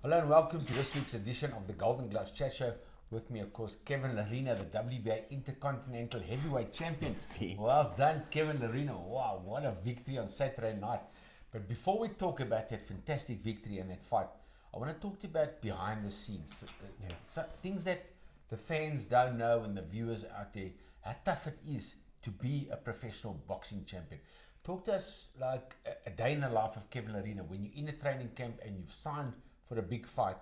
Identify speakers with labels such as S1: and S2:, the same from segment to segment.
S1: Hello and welcome to this week's edition of the Golden Gloves Chat Show. With me, of course, Kevin Lerena, the WBA Inter-Continental Heavyweight Champion. Well done, Kevin Lerena. Wow, what a victory on Saturday night. But before we talk about that fantastic victory and that fight, I want to talk to you about behind the scenes. Things that the fans don't know and the viewers out there, how tough it is to be a professional boxing champion. Talk to us like a day in the life of Kevin Lerena. When you're in a training camp and you've signed for a big fight,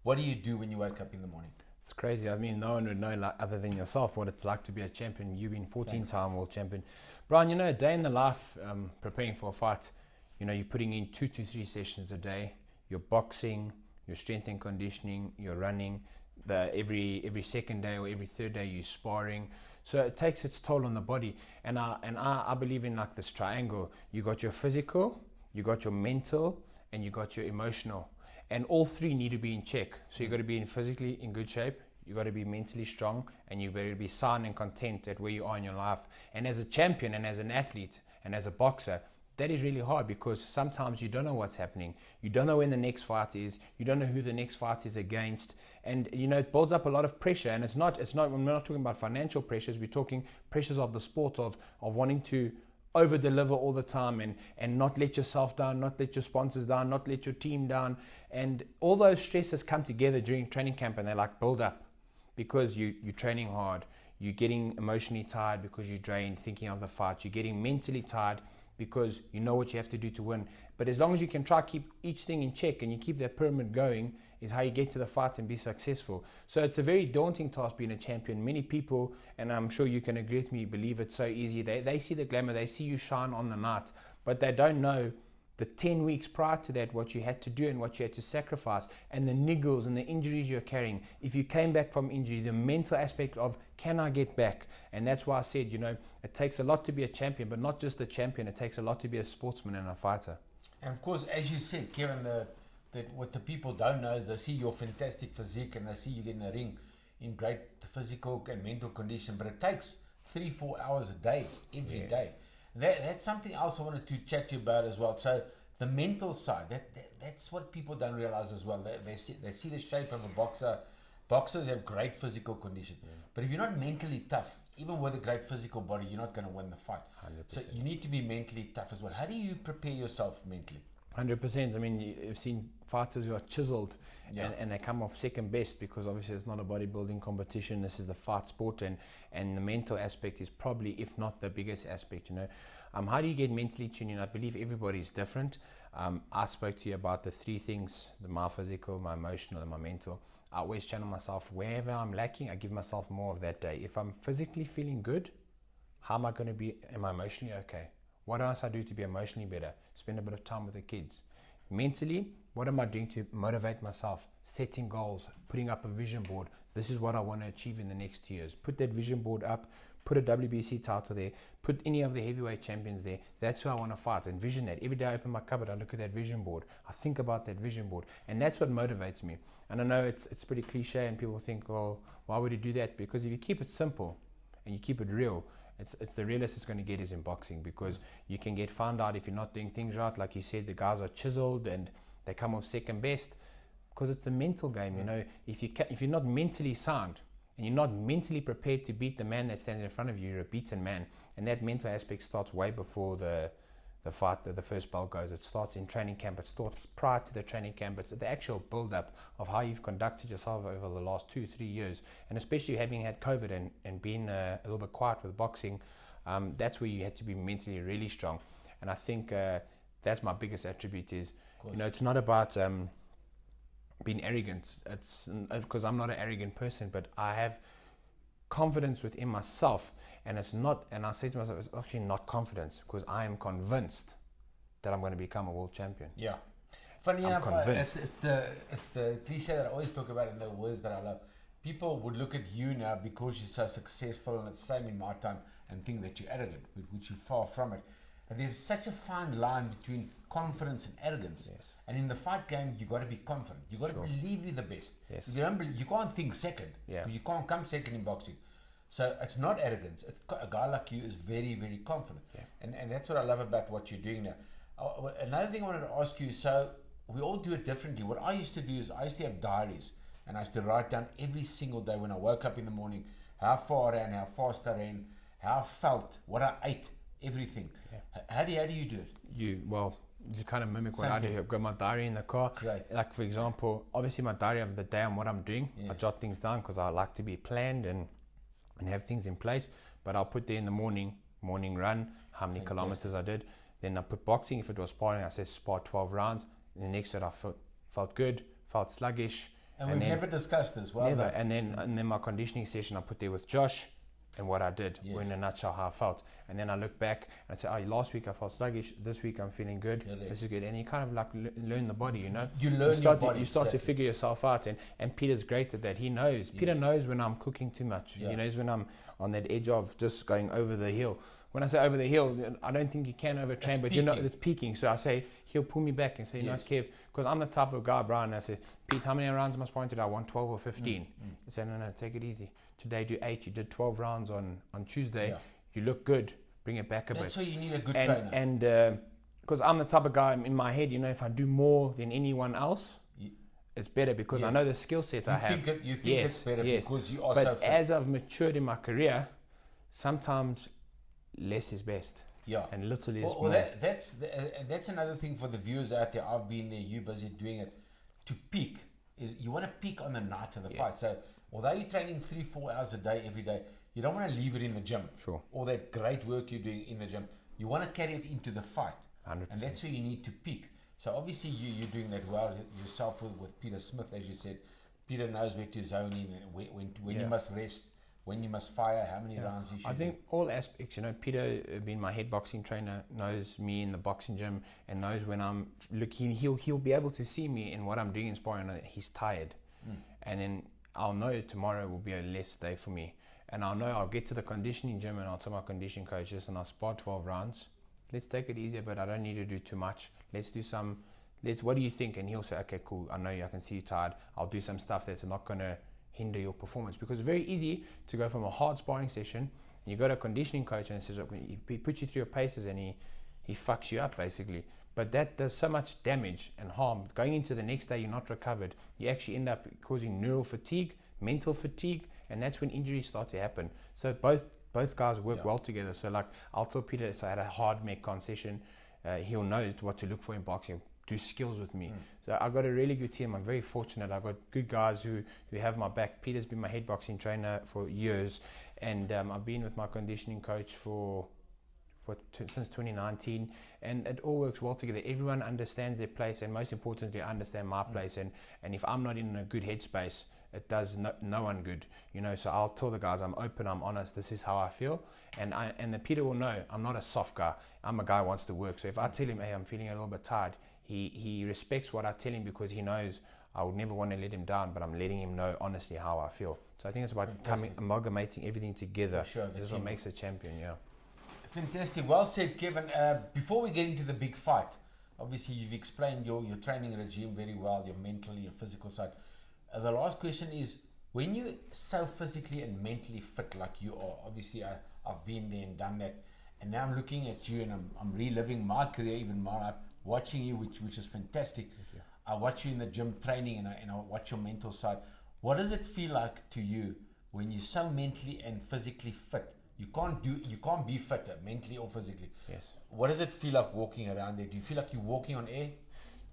S1: what do you do when you wake up in the morning?
S2: It's crazy. I mean, no one would know other than yourself what it's like to be a champion. You've been 14-time world champion. Brian, a day in the life preparing for a fight, you're putting in 2 to 3 sessions a day. You're boxing, your strength and conditioning, you're running. Every second day or every third day you're sparring. So it takes its toll on the body. And I believe in like this triangle. You got your physical, you got your mental, and you got your emotional. And all three need to be in check. So you've got to be physically in good shape, you've got to be mentally strong, and you've got to be sound and content at where you are in your life. And as a champion and as an athlete and as a boxer, that is really hard because sometimes you don't know what's happening. You don't know when the next fight is. You don't know who the next fight is against. And, it builds up a lot of pressure. And we're not talking about financial pressures. We're talking pressures of the sport of wanting to over deliver all the time and not let yourself down, not let your sponsors down, not let your team down. And all those stresses come together during training camp and they like build up because you're training hard. You're getting emotionally tired because you're drained thinking of the fight. You're getting mentally tired because you know what you have to do to win. But as long as you can try to keep each thing in check and you keep that pyramid going is how you get to the fight and be successful. So it's a very daunting task being a champion. Many people, and I'm sure you can agree with me, believe it's so easy. They see the glamour, they see you shine on the night, but they don't know the 10 weeks prior to that, what you had to do and what you had to sacrifice, and the niggles and the injuries you're carrying. If you came back from injury, the mental aspect of, can I get back? And that's why I said, it takes a lot to be a champion, but not just a champion. It takes a lot to be a sportsman and a fighter.
S1: And of course, as you said, Kevin, that what the people don't know is they see your fantastic physique and they see you get in the ring in great physical and mental condition, but it takes 3-4 hours a day, every day. That's something else I wanted to chat to you about as well. So the mental side, that's what people don't realize as well. They see the shape of a boxer. Boxers have great physical condition, but if you're not mentally tough, even with a great physical body, you're not going to win the fight.
S2: 100%.
S1: So you need to be mentally tough as well. How do you prepare yourself mentally?
S2: 100%. I mean, you've seen fighters who are chiseled and they come off second best because obviously it's not a bodybuilding competition. This is the fight sport, and the mental aspect is probably, if not the biggest aspect. How do you get mentally tuned in? I believe everybody's different. I spoke to you about the 3 things: my physical, my emotional, and my mental. I always channel myself wherever I'm lacking. I give myself more of that day. If I'm physically feeling good, how am I going to be? Am I emotionally okay? What else I do to be emotionally better? Spend a bit of time with the kids. Mentally, what am I doing to motivate myself? Setting goals, putting up a vision board. This is what I want to achieve in the next 2 years. Put that vision board up, put a WBC title there, put any of the heavyweight champions there. That's who I want to fight. Envision that. Every day I open my cupboard, I look at that vision board. I think about that vision board. And that's what motivates me. And I know it's pretty cliche and people think, well, why would you do that? Because if you keep it simple and you keep it real, it's the realest it's going to get is in boxing, because you can get found out if you're not doing things right. Like you said, the guys are chiseled and they come off second best because it's a mental game. If you're not mentally sound and you're not mentally prepared to beat the man that stands in front of you, you're a beaten man. And that mental aspect starts way before the fight, the first bell goes. It starts in training camp. It starts prior to the training camp. It's the actual build-up of how you've conducted yourself over the last 2-3 years. And especially having had COVID and being a little bit quiet with boxing, that's where you had to be mentally really strong. And I think that's my biggest attribute is, it's not about being arrogant. It's because I'm not an arrogant person, but I have confidence within myself. And it's not, and I say to myself, it's actually not confidence, because I am convinced that I'm going to become a world champion.
S1: Yeah. Funny enough, it's the cliche that I always talk about in the words that I love. People would look at you now because you're so successful, and it's the same in my time, and think that you're arrogant, which you're far from it. And there's such a fine line between confidence and arrogance.
S2: Yes.
S1: And in the fight game, you got to be confident. You got to believe you're the best.
S2: Yes.
S1: If you don't believe, you can't think second, because you can't come second in boxing. So it's not arrogance. It's a guy like you is very, very confident. And that's what I love about what you're doing now. Another thing I wanted to ask you, so we all do it differently. What I used to do is I used to have diaries, and I used to write down every single day when I woke up in the morning, how far I ran, how fast I ran, how I felt, what I ate, everything. Yeah. How do you do it?
S2: You kind of mimic what I do. I've got my diary in the car.
S1: Great.
S2: Like, for example, obviously my diary of the day and what I'm doing, I jot things down because I like to be planned and have things in place. But I'll put there in the morning run, how many kilometers I did. Then I put boxing. If it was sparring, I said spar 12 rounds. And the next day I felt good, felt sluggish.
S1: And we've never discussed this. Well,
S2: never. And then my conditioning session I put there with Josh and what I did, or in a nutshell how I felt. And then I look back and I say, last week I felt sluggish, this week I'm feeling good, this is good. And you kind of like learn the body, you know.
S1: You learn your body.
S2: You start to figure yourself out. And Peter's great at that. He knows. Yes. Peter knows when I'm cooking too much. Yeah. He knows when I'm on that edge of just going over the hill. When I say over the hill, I don't think you can overtrain, but it's peaking. So I say, he'll pull me back and say, no, Kev, because I'm the type of guy, Brian, I say, Pete, how many rounds am I sparring today? I want 12 or 15. I say, no, take it easy. Today do 8, you did 12 rounds on Tuesday. You look good, bring it back a bit.
S1: That's why you need a good trainer.
S2: And because I'm the type of guy in my head, you know, if I do more than anyone else, it's better because I know the skill set I have.
S1: You think it's better because you are
S2: so fit.
S1: But
S2: as I've matured in my career, sometimes less is best.
S1: Yeah.
S2: And little is more.
S1: Well, that's another thing for the viewers out there. I've been there, you busy doing it. To peak is you want to peak on the night of the fight. So although you're training 3-4 hours a day every day, you don't want to leave it in the gym.
S2: Sure.
S1: All that great work you're doing in the gym. You want to carry it into the fight.
S2: 100%.
S1: And that's where you need to peak. So obviously you're doing that well yourself with Peter Smith, as you said. Peter knows where to zone in, when you must rest, when you must fire, how many rounds you should do.
S2: I think all aspects, you know, Peter being my head boxing trainer knows me in the boxing gym and knows when I'm looking, he'll be able to see me in what I'm doing in sparring. He's tired. And then I'll know tomorrow will be a less day for me. And I'll know I'll get to the conditioning gym and I'll tell my conditioning coaches and I'll spar 12 rounds. Let's take it easier, but I don't need to do too much. Let's do some, what do you think? And he'll say, okay, cool. I know I can see you tired. I'll do some stuff that's not going to hinder your performance, because it's very easy to go from a hard sparring session, you go to a conditioning coach and says, he puts you through your paces and he fucks you up basically. But that does so much damage and harm. Going into the next day, you're not recovered. You actually end up causing neural fatigue, mental fatigue, and that's when injuries start to happen. So both guys work well together. So like I'll tell Peter, so I had a hard Metcon session, he'll know what to look for in boxing, do skills with me. So I've got a really good team. I'm very fortunate. I've got good guys who have my back. Peter's been my head boxing trainer for years, and I've been with my conditioning coach since 2019, and it all works well together. Everyone understands their place, and most importantly, I understand my place. And if I'm not in a good headspace, it does no one good, you know. So I'll tell the guys, I'm open, I'm honest, this is how I feel, and the Peter will know I'm not a soft guy. I'm a guy who wants to work. So if I tell him, hey, I'm feeling a little bit tired, he respects what I tell him, because he knows I would never want to let him down, but I'm letting him know honestly how I feel. So I think it's about amalgamating everything together.
S1: Sure,
S2: that's what makes a champion.
S1: Fantastic. Well said, Kevin. Before we get into the big fight, obviously you've explained your training regime very well, your mental, your physical side. The last question is, when you're so physically and mentally fit like you are, obviously I've been there and done that, and now I'm looking at you and I'm reliving my career, even my life, watching you, which is fantastic. I watch you in the gym training, and I watch your mental side. What does it feel like to you when you're so mentally and physically fit? You can't be fitter mentally or physically.
S2: Yes.
S1: What does it feel like walking around there? Do you feel like you're walking on air?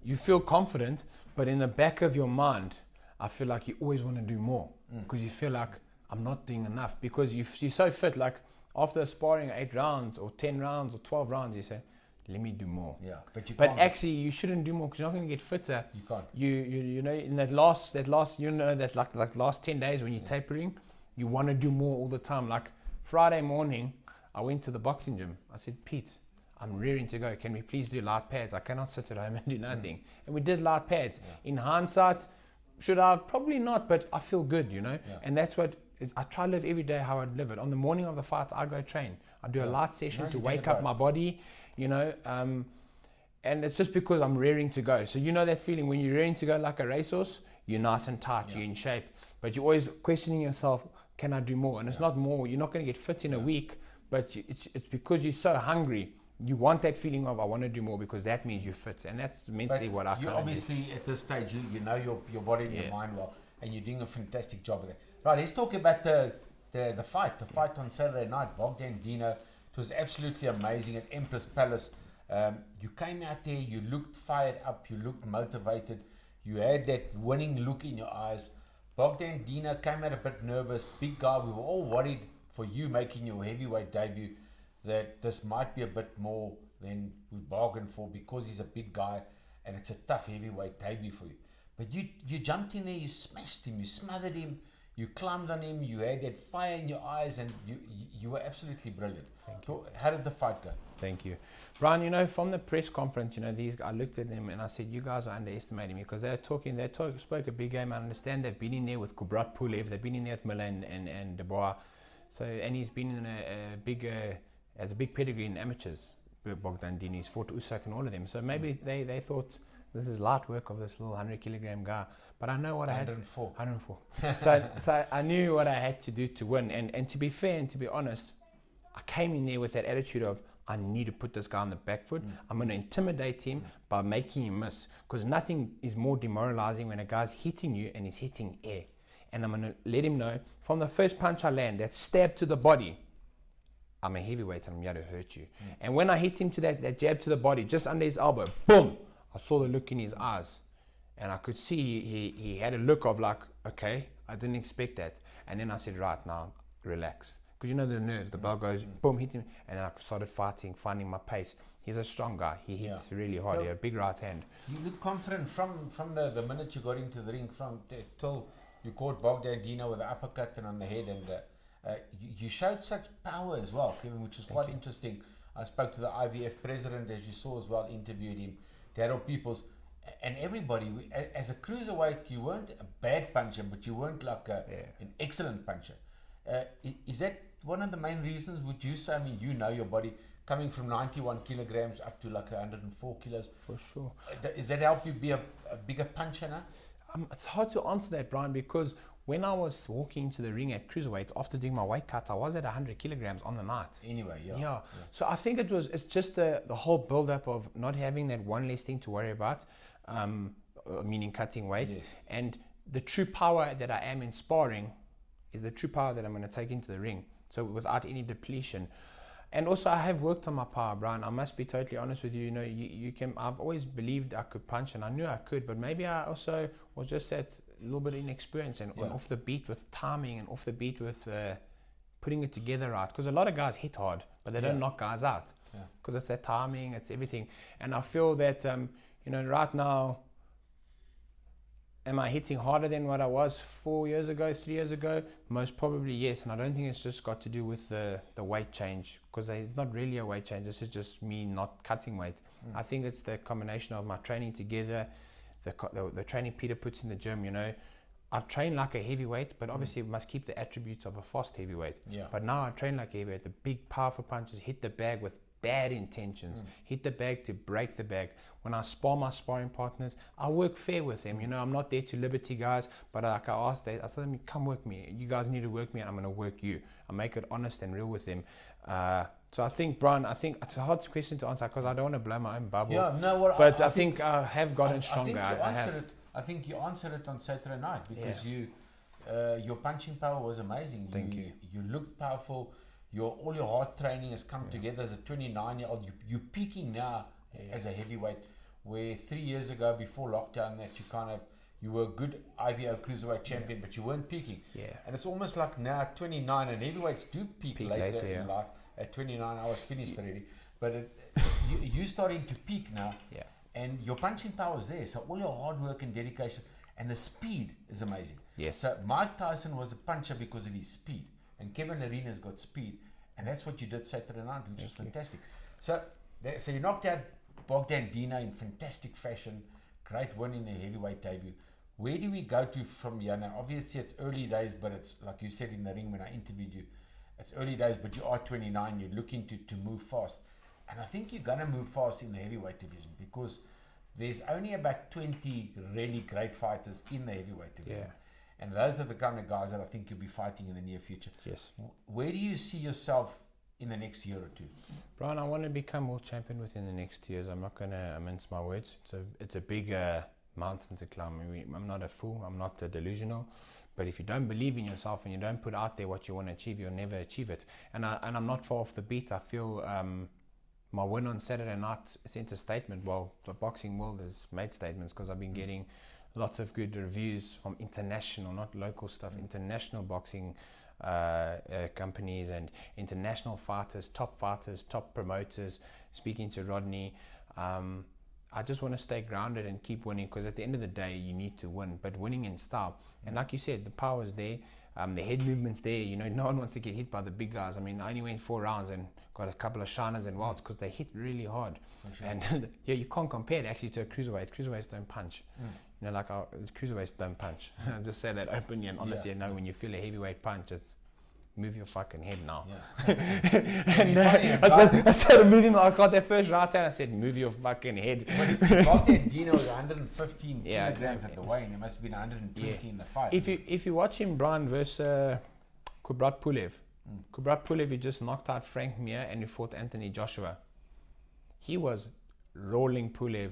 S2: You feel confident, but in the back of your mind, I feel like you always want to do more, because you feel like I'm not doing enough, because you're so fit. Like after sparring 8 rounds or 10 rounds or 12 rounds, you say, let me do more.
S1: Yeah,
S2: but actually you shouldn't do more, because you're not going to get fitter.
S1: You can't.
S2: You know, in that last like last 10 days when you're tapering, you want to do more all the time. Like Friday morning, I went to the boxing gym. I said, Pete, I'm rearing to go. Can we please do light pads? I cannot sit at home and do nothing. And we did light pads. In hindsight, should I have? Probably not, but I feel good, you know. And that's what I try to live every day how I'd live it. On the morning of the fight, I go train. I do a light session to wake up my body, you know. And it's just because I'm rearing to go. So you know that feeling when you're rearing to go like a racehorse, you're nice and tight, you're in shape. But you're always questioning yourself, can I do more? And it's not more. You're not going to get fit in a week, but it's because you're so hungry you want that feeling of I want to do more because that means you fit, and that's mentally what I
S1: you obviously do. At this stage you know your body and your mind well, and you're doing a fantastic job of that. Right, let's talk about the fight on Saturday night. Bogdan Dinu. It was absolutely amazing at Empress Palace. You came out there, you looked fired up, you looked motivated, you had that winning look in your eyes. Bogdan Dinu came out a bit nervous, big guy. We were all worried for you making your heavyweight debut that this might be a bit more than we bargained for because he's a big guy and it's a tough heavyweight debut for you. But you jumped in there, you smashed him, you smothered him, you climbed on him, you had that fire in your eyes, and you were absolutely brilliant. So how did the fight go?
S2: Thank you. Brian, you know, from the press conference, you know, I looked at them and I said, you guys are underestimating me because spoke a big game. I understand they've been in there with Kubrat Pulev, they've been in there with Milan and Dubois. So, and he's been in has a big pedigree in amateurs. Bogdan Dinu, he's fought Usyk and all of them. So maybe they thought this is light work of this little 100-kilogram guy. But I know what
S1: 104.
S2: I had. 104. so I knew what I had to do to win. And to be fair and to be honest, I came in there with that attitude of I need to put this guy on the back foot. I'm going to intimidate him by making him miss. Because nothing is more demoralizing when a guy's hitting you and he's hitting air. And I'm going to let him know from the first punch I land, that stab to the body, I'm a heavyweight and I'm here to hurt you. And when I hit him to that jab to the body, just under his elbow, boom, I saw the look in his eyes. And I could see he had a look of like, okay, I didn't expect that. And then I said, right, now, relax. Because you know the nerves, the bell goes, boom, hit him. And then I started finding my pace. He's a strong guy. He hits really hard. He had a big right hand.
S1: You look confident from the minute you got into the ring, till you caught Bogdan Dinu with the uppercut and on the head. And you showed such power as well, Kevin, which is quite interesting. I spoke to the IBF president, as you saw as well, interviewed him, Daryl Peoples, and everybody. As a cruiserweight, you weren't a bad puncher, but you weren't like an excellent puncher. Is that one of the main reasons, would you say? I mean, you know your body, coming from 91 kilograms up to like 104 kilos.
S2: For sure.
S1: Does that help you be a bigger puncher now?
S2: It's hard to answer that, Brian, because when I was walking into the ring at cruiserweight after doing my weight cut, I was at 100 kilograms on the night.
S1: Anyway,
S2: yeah. So I think it's just the whole build-up of not having that one less thing to worry about, meaning cutting weight.
S1: Yes.
S2: And the true power that I am in sparring is the true power that I'm going to take into the ring. So without any depletion. And also I have worked on my power, Brian. I must be totally honest with you. You know, you can. I've always believed I could punch, and I knew I could, but maybe I also was just that a little bit inexperienced and off the beat with timing and off the beat with putting it together right. Because a lot of guys hit hard, but they don't knock guys out. Because it's their timing, it's everything. And I feel that you know, right now, am I hitting harder than what I was 4 years ago, 3 years ago? Most probably yes, and I don't think it's just got to do with the weight change, because it's not really a weight change. This is just me not cutting weight. I think it's the combination of my training together, the training Peter puts in the gym. You know, I train like a heavyweight, but obviously must keep the attributes of a fast heavyweight. But now I train like a heavyweight. The big, powerful punches, hit the bag with bad intentions, hit the bag to break the bag. When I spar my sparring partners, I work fair with them. You know, I'm not there to liberty guys, but like I asked them, I told them, come work me. You guys need to work me, and I'm going to work you. I make it honest and real with them. So I think, Brian, it's a hard question to answer because I don't want to blow my own bubble. But I think I have gotten stronger.
S1: I think you answered it on Saturday night because your punching power was amazing.
S2: Thank you.
S1: You looked powerful. All your hard training has come together as a 29-year-old. You're peaking now as a heavyweight, where 3 years ago, before lockdown, that you were a good IBO cruiserweight champion, but you weren't peaking. And it's almost like now at 29, and heavyweights do peak later in life. At 29, I was finished already. But you're starting to peak now, and your punching power is there. So all your hard work and dedication, and the speed is amazing. So Mike Tyson was a puncher because of his speed. And Kevin Lerena's got speed, and that's what you did Saturday night, which is fantastic. So you knocked out Bogdan Dinu in fantastic fashion, great win in the heavyweight debut. Where do we go to from here now? Obviously, it's early days, but it's like you said in the ring when I interviewed you, it's early days, but you are 29, you're looking to move fast. And I think you're going to move fast in the heavyweight division because there's only about 20 really great fighters in the heavyweight division. And those are the kind of guys that I think you'll be fighting in the near future.
S2: Yes.
S1: Where do you see yourself in the next year or two?
S2: Brian, I want to become world champion within the next 2 years. I'm not going to mince my words. It's a big mountain to climb. I'm not a fool. I'm not delusional. But if you don't believe in yourself and you don't put out there what you want to achieve, you'll never achieve it. And I'm not far off the beat. I feel my win on Saturday night sent a statement. Well, the boxing world has made statements because I've been getting lots of good reviews from international, not local stuff, international boxing companies and international fighters, top promoters, speaking to Rodney. I just want to stay grounded and keep winning, because at the end of the day you need to win, but winning in style. And like you said, the power is there, the head movement's there. You know, no one wants to get hit by the big guys. I mean, I only went 4 rounds and got a couple of shiners and wilds because they hit really hard. Sure. And yeah, you can't compare it actually to a cruiserweight. Cruiserweights don't punch. You know, like our cruiserweights don't punch. I just say that openly and honestly. No, when you feel a heavyweight punch, it's move your fucking head now. And I started moving. I got that first right hand. I said, move your fucking head.
S1: Bogdan Dinu was 115 kilograms at the weigh, and it must have been 120 in the fight.
S2: If you watch him, Brian, versus Kubrat Pulev. Kubrat Pulev, he just knocked out Frank Mir and he fought Anthony Joshua. He was rolling Pulev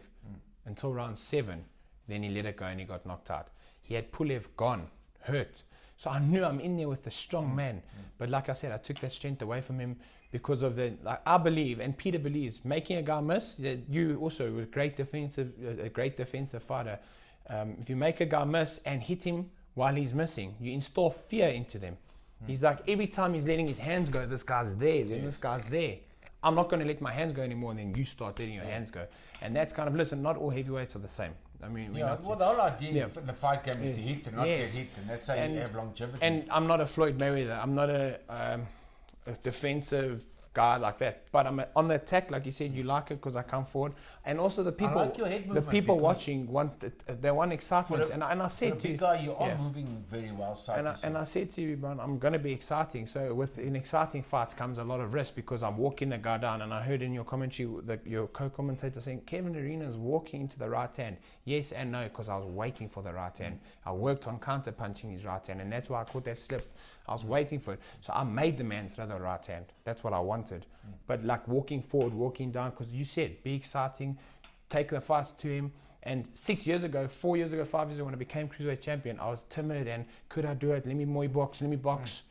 S2: until round 7. Then he let it go and he got knocked out. He had Pulev gone, hurt. So I knew I'm in there with a strong man. But like I said, I took that strength away from him because of I believe, and Peter believes, making a guy miss. You also were a great defensive fighter. If you make a guy miss and hit him while he's missing, you install fear into them. He's like, every time he's letting his hands go, this guy's there, then this guy's there. I'm not going to let my hands go anymore, and then you start letting your hands go. And that's kind of, listen, not all heavyweights are the same. I mean,
S1: the whole idea in the fight game is to hit and not get hit, and that's how you have longevity.
S2: And I'm not a Floyd Mayweather. I'm not a defensive guy like that. But I'm on the attack, like you said. You like it because I come forward, and also the people watching want excitement. And I said to you,
S1: guy, you are moving very well.
S2: And I said to you, Brian, I'm going to be exciting. So with in exciting fights comes a lot of risk, because I'm walking the guy down. And I heard in your commentary your co-commentator saying Kevin Lerena is walking into the right hand. Yes and no, because I was waiting for the right hand. I worked on counter punching his right hand, and that's why I caught that slip. I was waiting for it. So I made the man throw the right hand. That's what I wanted. But like walking forward, walking down, because you said, be exciting, take the fights to him. And 6 years ago, 4 years ago, 5 years ago, when I became cruiserweight champion, I was timid and could I do it? Let me box.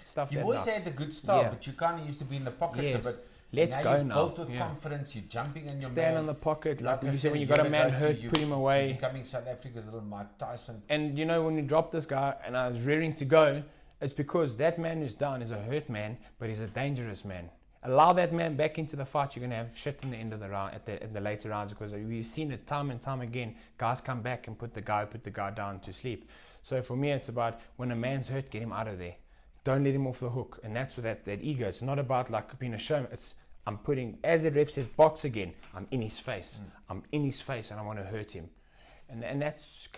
S2: Stuff.
S1: You've always had a good style, but you kind of used to be in the pockets a bit.
S2: Let's go now.
S1: Built with confidence, you're jumping in your
S2: stand on the pocket. Like you said, when you got a man hurt, put him away.
S1: Becoming South Africa's little Mike Tyson.
S2: And you know, when you drop this guy and I was rearing to go, it's because that man who's down is a hurt man, but he's a dangerous man. Allow that man back into the fight, you're going to have shit in the end of the round, at the later rounds, because we've seen it time and time again. Guys come back and put the guy down to sleep. So for me, it's about when a man's hurt, get him out of there. Don't let him off the hook. And that's that ego. It's not about like being a showman. It's I'm putting, as the ref says, box again. I'm in his face. I'm in his face and I want to hurt him. And that's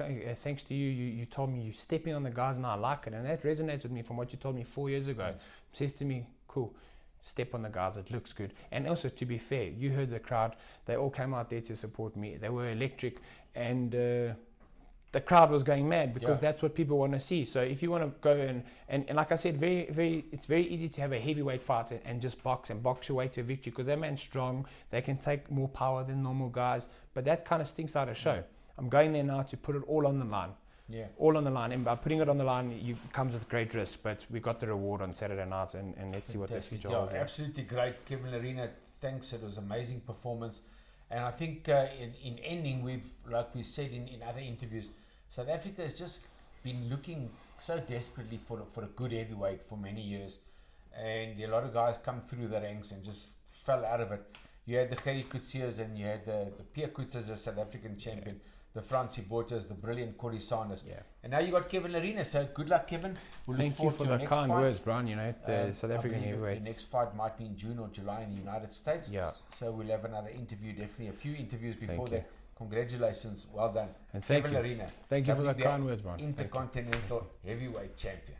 S2: thanks to you. You told me you're stepping on the guys and I like it. And that resonates with me from what you told me 4 years ago. It says to me, cool, step on the guys. It looks good. And also, to be fair, you heard the crowd. They all came out there to support me. They were electric. And the crowd was going mad because that's what people want to see. So if you want to go and like I said, it's very easy to have a heavyweight fight and just box your way to victory, because that man's strong. They can take more power than normal guys. But that kind of stinks out of show. I'm going there now to put it all on the line. Yeah. All on the line. And by putting it on the line, it comes with great risk. But we got the reward on Saturday night, and let's see what the future holds.
S1: Absolutely great. Kevin Lerena, thanks. It was an amazing performance. And I think in ending, like we said in other interviews, South Africa has just been looking so desperately for a good heavyweight for many years. And a lot of guys come through the ranks and just fell out of it. You had the Gerrie Coetzee and you had the Pierre Coetzee as a South African champion. Yeah. The Francie Bottas, the brilliant Corey Sanders. Yeah. And now you got Kevin Lerena. So good luck, Kevin.
S2: We'll Thank you for the kind words, Brian. You know, the South African heavyweights.
S1: The next fight might be in June or July in the United States. Yeah. So we'll have another interview, definitely a few interviews before that. Congratulations. Well done.
S2: And
S1: Kevin Lerena.
S2: Thank you for the kind words, Brian.
S1: Intercontinental Heavyweight Champion.